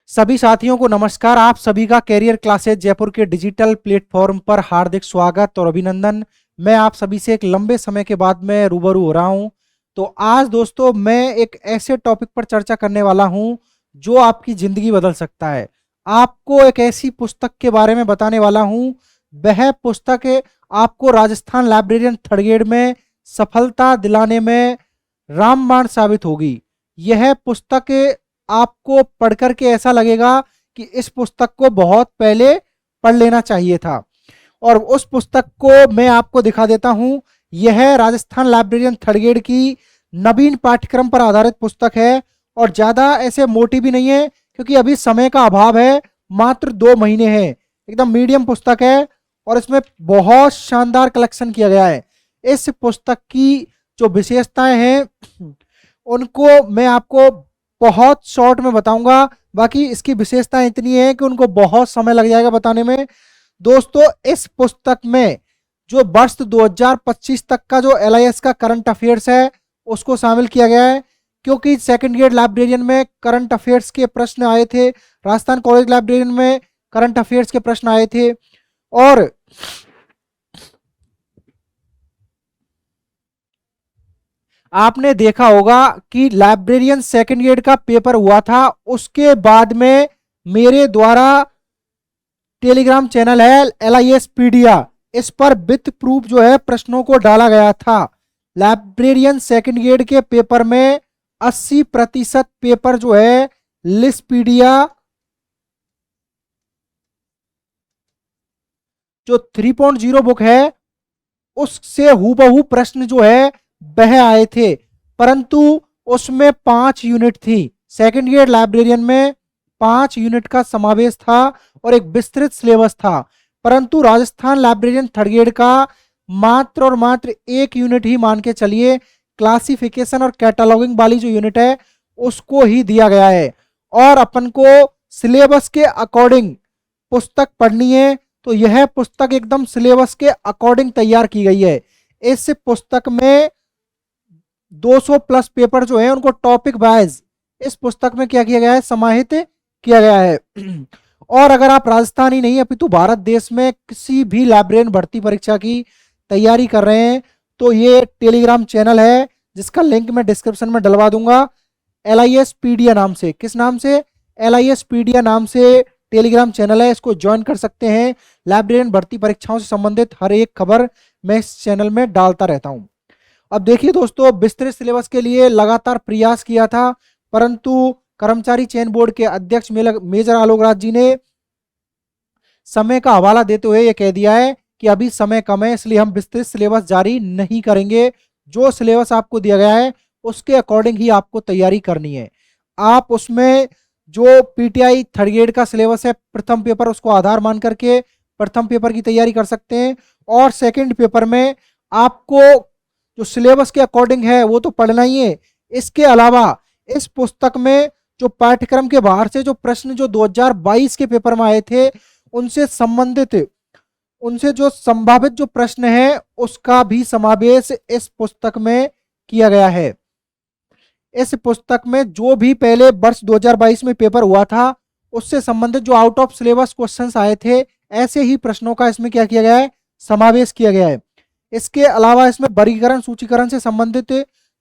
सभी साथियों को नमस्कार। आप सभी का कैरियर क्लासेज जयपुर के डिजिटल प्लेटफॉर्म पर हार्दिक स्वागत और अभिनंदन। मैं आप सभी से एक लंबे समय के बाद में रूबरू हो रहा हूं। तो आज दोस्तों मैं एक ऐसे टॉपिक पर चर्चा करने वाला हूं जो आपकी जिंदगी बदल सकता है। आपको एक ऐसी पुस्तक के बारे में बताने वाला हूं, वह पुस्तक आपको राजस्थान लाइब्रेरियन थर्ड ग्रेड में सफलता दिलाने में रामबाण साबित होगी। यह पुस्तक आपको पढ़कर के ऐसा लगेगा कि इस पुस्तक को बहुत पहले पढ़ लेना चाहिए था। और उस पुस्तक को मैं आपको दिखा देता हूं। यह राजस्थान लाइब्रेरियन थर्ड ग्रेड की नवीन पाठ्यक्रम पर आधारित पुस्तक है और ज़्यादा ऐसे मोटी भी नहीं है क्योंकि अभी समय का अभाव है, मात्र 2 महीने हैं। एकदम मीडियम पुस्तक है और इसमें बहुत शानदार कलेक्शन किया गया है। इस पुस्तक की जो विशेषताएं हैं उनको मैं आपको बहुत शॉर्ट में बताऊंगा। बाकी इसकी विशेषताएं इतनी है कि उनको बहुत समय लग जाएगा बताने में। दोस्तों इस पुस्तक में जो वर्ष 2025 तक का जो LIS का करंट अफेयर्स है उसको शामिल किया गया है, क्योंकि सेकंड ग्रेड लाइब्रेरियन में करंट अफेयर्स के प्रश्न आए थे, राजस्थान कॉलेज लाइब्रेरियन में करंट अफेयर्स के प्रश्न आए थे। और आपने देखा होगा कि लाइब्रेरियन सेकंड ग्रेड का पेपर हुआ था, उसके बाद में मेरे द्वारा टेलीग्राम चैनल है LIS पीडिया, इस पर विथ प्रूफ जो है प्रश्नों को डाला गया था। लाइब्रेरियन सेकंड ग्रेड के पेपर में 80% पेपर जो है लिस्पीडिया जो 3.0 बुक है उससे हूबहू प्रश्न जो है वह आए थे, परंतु उसमें 5 यूनिट थी। सेकंड ग्रेड लाइब्रेरियन में 5 यूनिट का समावेश था और एक विस्तृत सिलेबस था, परंतु राजस्थान लाइब्रेरियन थर्ड ग्रेड का मात्र और मात्र 1 यूनिट ही मान के चलिए, क्लासिफिकेशन और कैटलॉगिंग वाली जो यूनिट है उसको ही दिया गया है। और अपन को सिलेबस के अकॉर्डिंग पुस्तक पढ़नी है, तो यह पुस्तक एकदम सिलेबस के अकॉर्डिंग तैयार की गई है। इस पुस्तक में 200 प्लस पेपर जो है उनको टॉपिक वाइज इस पुस्तक में क्या किया गया है, समाहित किया गया है। और अगर आप राजस्थान ही नहीं अपितु भारत देश में किसी भी लाइब्रेरियन भर्ती परीक्षा की तैयारी कर रहे हैं तो ये टेलीग्राम चैनल है जिसका लिंक मैं डिस्क्रिप्शन में डलवा दूंगा। LIS पीडिया नाम से, किस नाम से, LIS पीडिया नाम से टेलीग्राम चैनल है, इसको ज्वाइन कर सकते हैं। लाइब्रेरियन भर्ती परीक्षाओं से संबंधित हर एक खबर मैं इस चैनल में डालता रहता हूं। अब देखिए दोस्तों, विस्तृत सिलेबस के लिए लगातार प्रयास किया था, परंतु कर्मचारी चयन बोर्ड के अध्यक्ष मेजर आलोक राज जी ने समय का हवाला देते हुए यह कह दिया है कि अभी समय कम है, इसलिए हम विस्तृत सिलेबस जारी नहीं करेंगे। जो सिलेबस आपको दिया गया है उसके अकॉर्डिंग ही आपको तैयारी करनी है। आप उसमें जो PTI थर्ड ग्रेड का सिलेबस है प्रथम पेपर, उसको आधार मान करके प्रथम पेपर की तैयारी कर सकते हैं। और सेकंड पेपर में आपको जो सिलेबस के अकॉर्डिंग है वो तो पढ़ना ही है। इसके अलावा इस पुस्तक में जो पाठ्यक्रम के बाहर से जो प्रश्न जो 2022 के पेपर में आए थे उनसे संबंधित, उनसे जो संभावित जो प्रश्न है उसका भी समावेश इस पुस्तक में किया गया है। इस पुस्तक में जो भी पहले वर्ष 2022 में पेपर हुआ था उससे संबंधित जो आउट ऑफ सिलेबस क्वेश्चंस आए थे, ऐसे ही प्रश्नों का इसमें क्या किया गया है, समावेश किया गया है। इसके अलावा इसमें वर्गीकरण सूचीकरण से संबंधित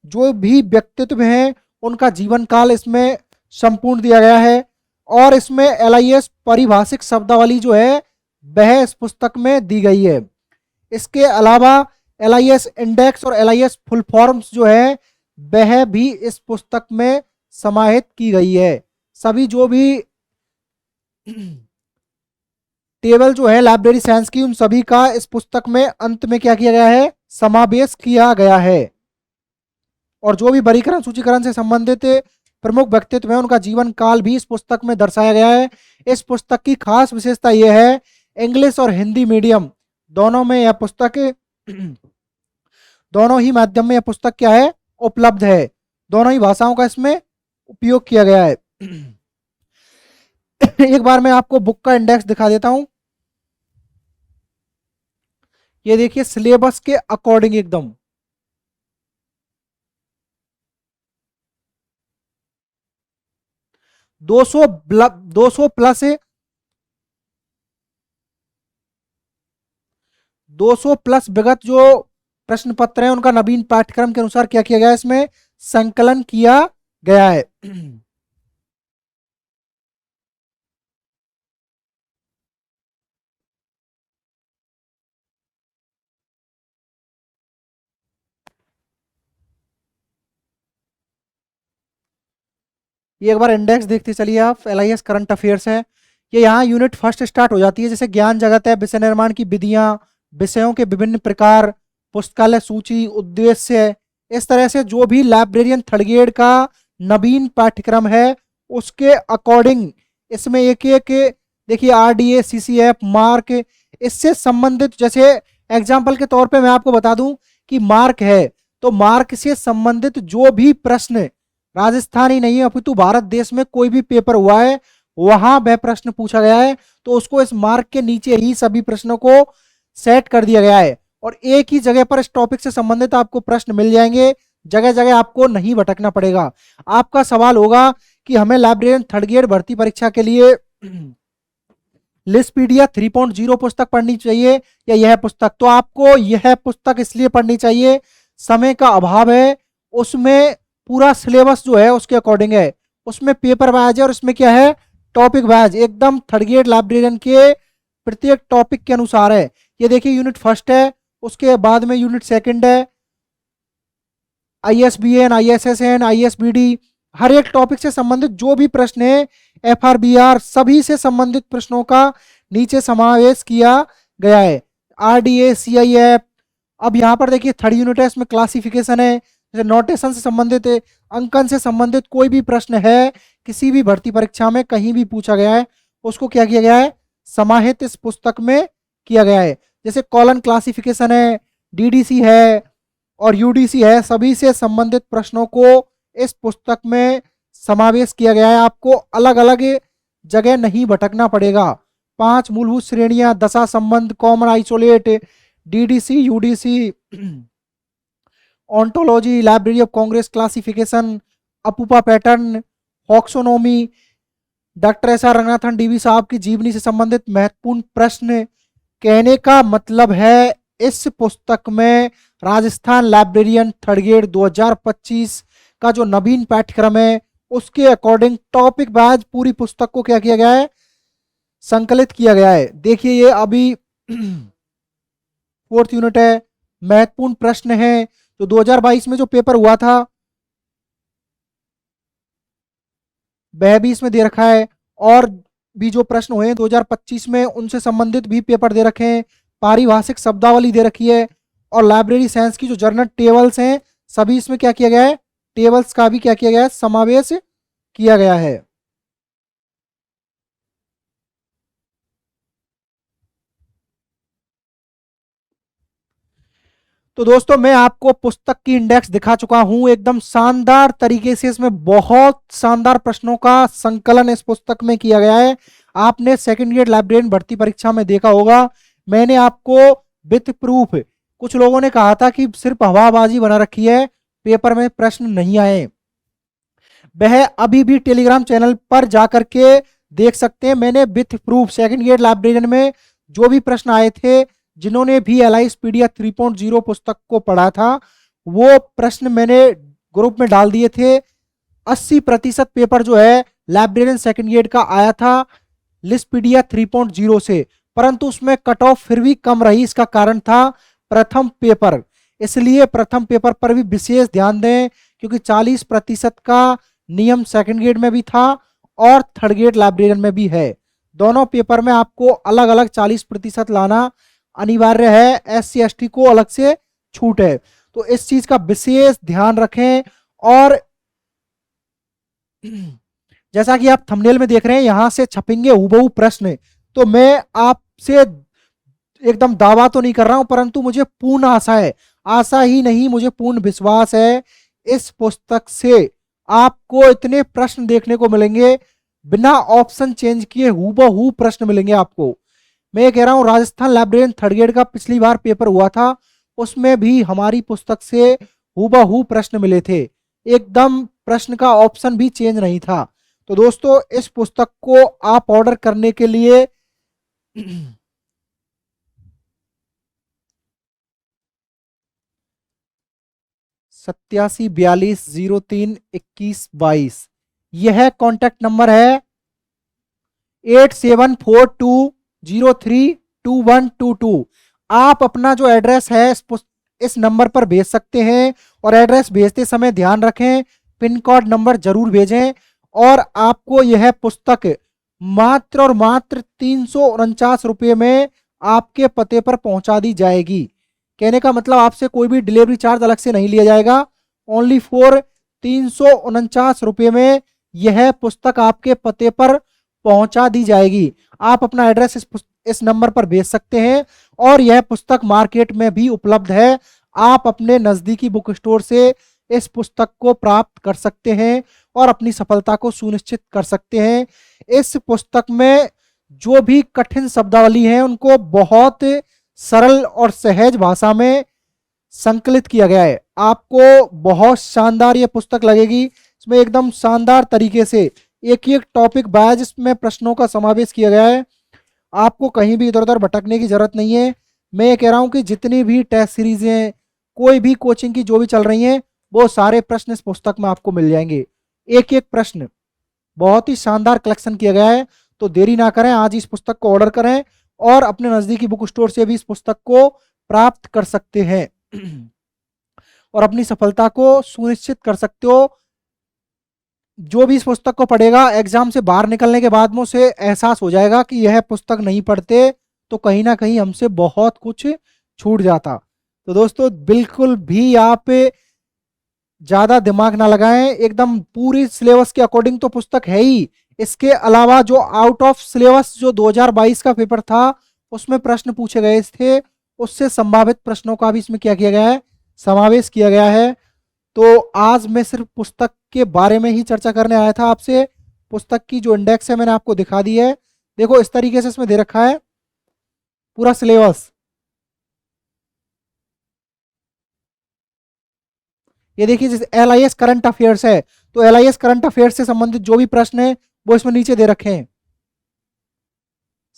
जो भी व्यक्तित्व हैं उनका जीवन काल इसमें संपूर्ण दिया गया है। और इसमें LIS पारिभाषिक शब्दावली जो है वह इस पुस्तक में दी गई है। इसके अलावा LIS इंडेक्स और LIS फुल फॉर्म्स जो है वह भी इस पुस्तक में समाहित की गई है। सभी जो भी टेबल जो है लाइब्रेरी साइंस की उन सभी का इस पुस्तक में अंत में क्या किया गया है, समावेश किया गया है। और जो भी वर्गीकरण सूचीकरण से संबंधित प्रमुख व्यक्तित्व है उनका जीवन काल भी इस पुस्तक में दर्शाया गया है। इस पुस्तक की खास विशेषता यह है, इंग्लिश और हिंदी मीडियम दोनों में यह पुस्तक दोनों ही माध्यम में यह पुस्तक क्या है, उपलब्ध है। दोनों ही भाषाओं का इसमें उपयोग किया गया है। एक बार मैं आपको बुक का इंडेक्स दिखा देता हूं। ये देखिए सिलेबस के अकॉर्डिंग एकदम 200 200 प्लस 200 प्लस विगत जो प्रश्न पत्र हैं उनका नवीन पाठ्यक्रम के अनुसार क्या किया गया है, इसमें संकलन किया गया है। ये एक बार इंडेक्स देखते चलिए आप, LIS करंट अफेयर्स है। ये यहाँ यूनिट फर्स्ट स्टार्ट हो जाती है, जैसे ज्ञान जगत है, विषय निर्माण की विधियां, विषयों के विभिन्न प्रकार, पुस्तकालय सूची, उद्देश्य। इस तरह से जो भी लाइब्रेरियन थर्ड ग्रेड का नवीन पाठ्यक्रम है उसके अकॉर्डिंग इसमें एक एक देखिए RDA, CCF, मार्क, इससे संबंधित, जैसे एग्जाम्पल के तौर पे मैं आपको बता दूं कि मार्क है, तो मार्क से संबंधित जो भी प्रश्न राजस्थान ही नहीं है अपितु भारत देश में कोई भी पेपर हुआ है वहां वह प्रश्न पूछा गया है, तो उसको इस मार्क के नीचे ही सभी प्रश्नों को सेट कर दिया गया है और एक ही जगह पर इस टॉपिक से संबंधित आपको प्रश्न मिल जाएंगे, जगह जगह आपको नहीं भटकना पड़ेगा। आपका सवाल होगा कि हमें लाइब्रेरियन थर्ड ग्रेड भर्ती परीक्षा के लिए लिस्टपीडिया 3.0 पुस्तक पढ़नी चाहिए या यह पुस्तक, तो आपको यह पुस्तक इसलिए पढ़नी चाहिए, समय का अभाव है, उसमें पूरा सिलेबस जो है उसके अकॉर्डिंग है, उसमें पेपर वाइज है और इसमें क्या है टॉपिक वाइज, एकदम थर्ड ग्रेड लाइब्रेरियन के प्रत्येक टॉपिक के अनुसार है। ये देखिए यूनिट फर्स्ट है, उसके बाद में यूनिट सेकंड है, ISBN, ISSN, ISBD, हर एक टॉपिक से संबंधित जो भी प्रश्न है, FRBR, सभी से संबंधित प्रश्नों का नीचे समावेश किया गया है। RDA, CIF। अब यहाँ पर देखिए थर्ड यूनिट है, इसमें क्लासिफिकेशन है, जैसे नोटेशन से संबंधित है, अंकन से संबंधित कोई भी प्रश्न है किसी भी भर्ती परीक्षा में कहीं भी पूछा गया है उसको क्या किया गया है, समाहित इस पुस्तक में किया गया है। जैसे कॉलन क्लासिफिकेशन है, DDC है और UDC है, सभी से संबंधित प्रश्नों को इस पुस्तक में समावेश किया गया है, आपको अलग अलग जगह नहीं भटकना पड़ेगा। 5 मूलभूत श्रेणियां, दशा संबंध, common isolate, DDC, UDC, ontology, library of Congress classification, APUPA pattern, taxonomy, doctor SR Ranganathan DV साहब की जीवनी से संबंधित महत्वपूर्ण प्रश्न। कहने का मतलब है इस पुस्तक में राजस्थान लाइब्रेरियन थर्ड ग्रेड 2025 का जो नवीन पाठ्यक्रम है उसके अकॉर्डिंग टॉपिक वाइज पूरी पुस्तक को क्या किया गया है, संकलित किया गया है। देखिए ये अभी फोर्थ यूनिट है, महत्वपूर्ण प्रश्न है, तो 2022 में जो पेपर हुआ था वह भी इसमें दे रखा है और भी जो प्रश्न हुए 2025 में उनसे संबंधित भी पेपर दे रखे हैं, पारिभाषिक शब्दावली दे रखी है और लाइब्रेरी साइंस की जो जर्नल टेबल्स हैं सभी इसमें क्या किया गया है, टेबल्स का भी क्या किया गया है, समावेश किया गया है। तो दोस्तों मैं आपको पुस्तक की इंडेक्स दिखा चुका हूं, एकदम शानदार तरीके से इसमें बहुत शानदार प्रश्नों का संकलन इस पुस्तक में किया गया है। आपने सेकंड ग्रेड लाइब्रेरियन भर्ती परीक्षा में देखा होगा, मैंने आपको विथ प्रूफ, कुछ लोगों ने कहा था कि सिर्फ हवाबाजी बना रखी है, पेपर में प्रश्न नहीं आए, वह अभी भी टेलीग्राम चैनल पर जाकर के देख सकते हैं। मैंने with proof second grade librarian में जो भी प्रश्न आए थे, जिन्होंने भी LIS-पीडिया 3.0 पुस्तक को पढ़ा था, वो प्रश्न मैंने ग्रुप में डाल दिए थे। 80% पेपर जो है लाइब्रेरियन सेकंड ग्रेड का आया था लिस्टपीडिया 3.0 से, परंतु उसमें कट ऑफ फिर भी कम रही। इसका कारण था प्रथम पेपर, इसलिए प्रथम पेपर पर भी विशेष ध्यान दें, क्योंकि 40% का नियम सेकंड ग्रेड में भी था और थर्ड ग्रेड लाइब्रेरियन में भी है। दोनों पेपर में आपको अलग अलग 40% लाना अनिवार्य है, SC ST को अलग से छूट है, तो इस चीज का विशेष ध्यान रखें। और जैसा कि आप थंबनेल में देख रहे हैं यहां से छपेंगे हूबहू प्रश्न, तो मैं आपसे एकदम दावा तो नहीं कर रहा हूं, परंतु मुझे पूर्ण आशा है, आशा ही नहीं मुझे पूर्ण विश्वास है, इस पुस्तक से आपको इतने प्रश्न देखने को मिलेंगे, बिना ऑप्शन चेंज किए हूबहू प्रश्न मिलेंगे आपको। मैं कह रहा हूं राजस्थान लाइब्रेरियन थर्ड ग्रेड का पिछली बार पेपर हुआ था, उसमें भी हमारी पुस्तक से हूबहू प्रश्न मिले थे, एकदम प्रश्न का ऑप्शन भी चेंज नहीं था। तो दोस्तों इस पुस्तक को आप ऑर्डर करने के लिए 8742032122 यह कॉन्टैक्ट नंबर है। 8742032122। आप अपना जो एड्रेस है इस नंबर पर भेज सकते हैं, और एड्रेस भेजते समय ध्यान रखें पिन कोड नंबर जरूर भेजें। और आपको यह पुस्तक मात्र और मात्र 349 रुपये में आपके पते पर पहुंचा दी जाएगी। कहने का मतलब आपसे कोई भी डिलीवरी चार्ज अलग से नहीं लिया जाएगा। ओनली फॉर 349 रुपये में यह पुस्तक आपके पते पर पहुंचा दी जाएगी। आप अपना एड्रेस इस नंबर पर भेज सकते हैं, और यह पुस्तक मार्केट में भी उपलब्ध है। आप अपने नजदीकी बुक स्टोर से इस पुस्तक को प्राप्त कर सकते हैं और अपनी सफलता को सुनिश्चित कर सकते हैं। इस पुस्तक में जो भी कठिन शब्दावली है उनको बहुत सरल और सहज भाषा में संकलित किया गया है। आपको बहुत शानदार यह पुस्तक लगेगी। इसमें एकदम शानदार तरीके से एक एक टॉपिक वाइज इसमें प्रश्नों का समावेश किया गया है। आपको कहीं भी इधर उधर भटकने की जरूरत नहीं है। मैं ये कह रहा हूं कि जितनी भी टेस्ट सीरीज हैं, कोई भी कोचिंग की जो भी चल रही हैं, वो सारे प्रश्न इस पुस्तक में आपको मिल जाएंगे। एक एक प्रश्न बहुत ही शानदार कलेक्शन किया गया है। तो देरी ना करें, आज इस पुस्तक को ऑर्डर करें और अपने नजदीकी बुक स्टोर से भी इस पुस्तक को प्राप्त कर सकते हैं और अपनी सफलता को सुनिश्चित कर सकते हो। जो भी इस पुस्तक को पढ़ेगा, एग्जाम से बाहर निकलने के बाद में उसे एहसास हो जाएगा कि यह पुस्तक नहीं पढ़ते तो कहीं ना कहीं हमसे बहुत कुछ छूट जाता। तो दोस्तों बिल्कुल भी आप ज्यादा दिमाग ना लगाएं, एकदम पूरी सिलेबस के अकॉर्डिंग तो पुस्तक है ही। इसके अलावा जो आउट ऑफ सिलेबस जो 2022 का पेपर था उसमें प्रश्न पूछे गए थे, उससे संभावित प्रश्नों का भी इसमें क्या किया गया है, समावेश किया गया है। तो आज मैं सिर्फ पुस्तक के बारे में ही चर्चा करने आया था आपसे। पुस्तक की जो इंडेक्स है मैंने आपको दिखा दी है। देखो इस तरीके से इसमें दे रखा है पूरा सिलेबस। ये देखिए जैसे LIS करंट अफेयर्स है, तो LIS करंट अफेयर्स से संबंधित जो भी प्रश्न है वो इसमें नीचे दे रखे हैं।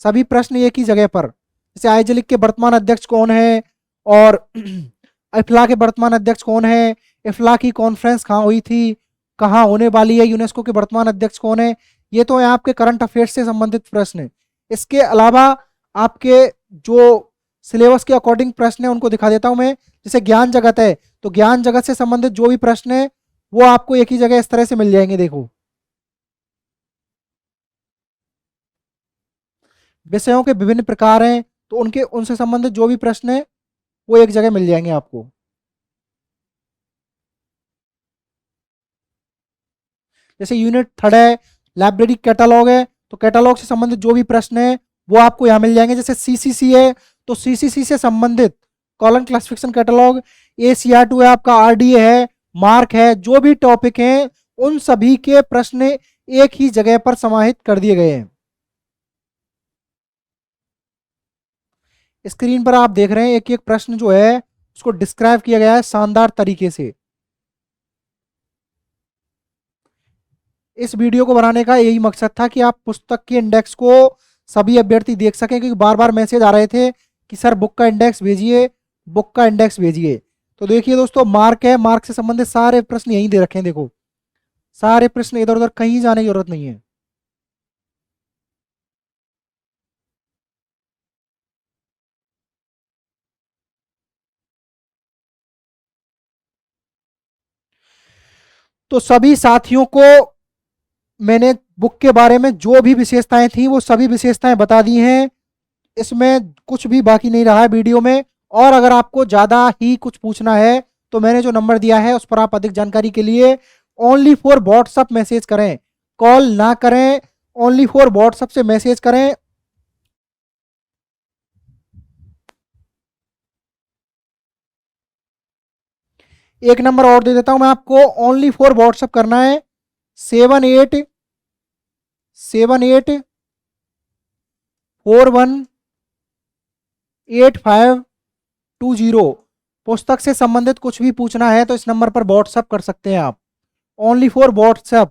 सभी प्रश्न एक ही जगह पर, जैसे आइजलिक के वर्तमान अध्यक्ष कौन है, और इफ्ला के वर्तमान अध्यक्ष कौन है, इफ्ला की कॉन्फ्रेंस कहाँ हुई थी, कहाँ होने वाली है, यूनेस्को के वर्तमान अध्यक्ष कौन है। ये तो है आपके करंट अफेयर्स से संबंधित प्रश्न। इसके अलावा आपके जो सिलेबस के अकॉर्डिंग प्रश्न है उनको दिखा देता हूं मैं। जैसे ज्ञान जगत है, तो ज्ञान जगत से संबंधित जो भी प्रश्न है वो आपको एक ही जगह इस तरह से मिल जाएंगे। देखो विषयों के विभिन्न प्रकार हैं, तो उनके उनसे संबंधित जो भी प्रश्न है वो एक जगह मिल जाएंगे आपको। जैसे यूनिट 3 है, लाइब्रेरी कैटलॉग है, तो कैटलॉग से संबंधित जो भी प्रश्न है वो आपको यहाँ मिल जाएंगे। जैसे CCC है, तो CCC से संबंधित कॉलम क्लासिफिकेशन कैटलॉग, ACR2 है आपका, RDA है, मार्क है, जो भी टॉपिक हैं उन सभी के प्रश्न एक ही जगह पर समाहित कर दिए गए हैं। स्क्रीन पर आप देख रहे हैं एक एक प्रश्न जो है उसको डिस्क्राइब किया गया है शानदार तरीके से। इस वीडियो को बनाने का यही मकसद था कि आप पुस्तक के इंडेक्स को सभी अभ्यर्थी देख सकें, क्योंकि बार बार मैसेज आ रहे थे कि सर बुक का इंडेक्स भेजिए, बुक का इंडेक्स भेजिए। तो देखिए दोस्तों मार्क है, मार्क से संबंधित सारे प्रश्न यहीं दे रखे हैं। देखो सारे प्रश्न, इधर उधर कहीं जाने की जरूरत नहीं है। तो सभी साथियों को मैंने बुक के बारे में जो भी विशेषताएं थी वो सभी विशेषताएं बता दी हैं। इसमें कुछ भी बाकी नहीं रहा है वीडियो में। और अगर आपको ज्यादा ही कुछ पूछना है तो मैंने जो नंबर दिया है उस पर आप अधिक जानकारी के लिए ओनली फॉर व्हाट्सएप मैसेज करें, कॉल ना करें, ओनली फॉर व्हाट्सएप से मैसेज करें। एक नंबर और दे देता हूं मैं आपको, ओनली फॉर व्हाट्सएप करना है 7878418520। पुस्तक से संबंधित कुछ भी पूछना है तो इस नंबर पर व्हाट्सएप कर सकते हैं आप, ओनली फॉर व्हाट्सएप।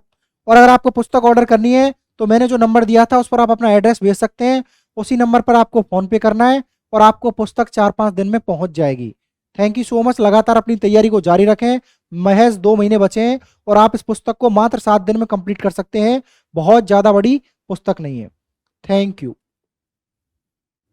और अगर आपको पुस्तक ऑर्डर करनी है तो मैंने जो नंबर दिया था उस पर आप अपना एड्रेस भेज सकते हैं, उसी नंबर पर आपको फोन पे करना है और आपको पुस्तक 4-5 दिन में पहुंच जाएगी। Thank you so much. लगातार अपनी तैयारी को जारी रखें। महज 2 महीने बचे हैं और आप इस पुस्तक को मात्र 7 दिन में कंप्लीट कर सकते हैं। बहुत ज्यादा बड़ी पुस्तक नहीं है। Thank you.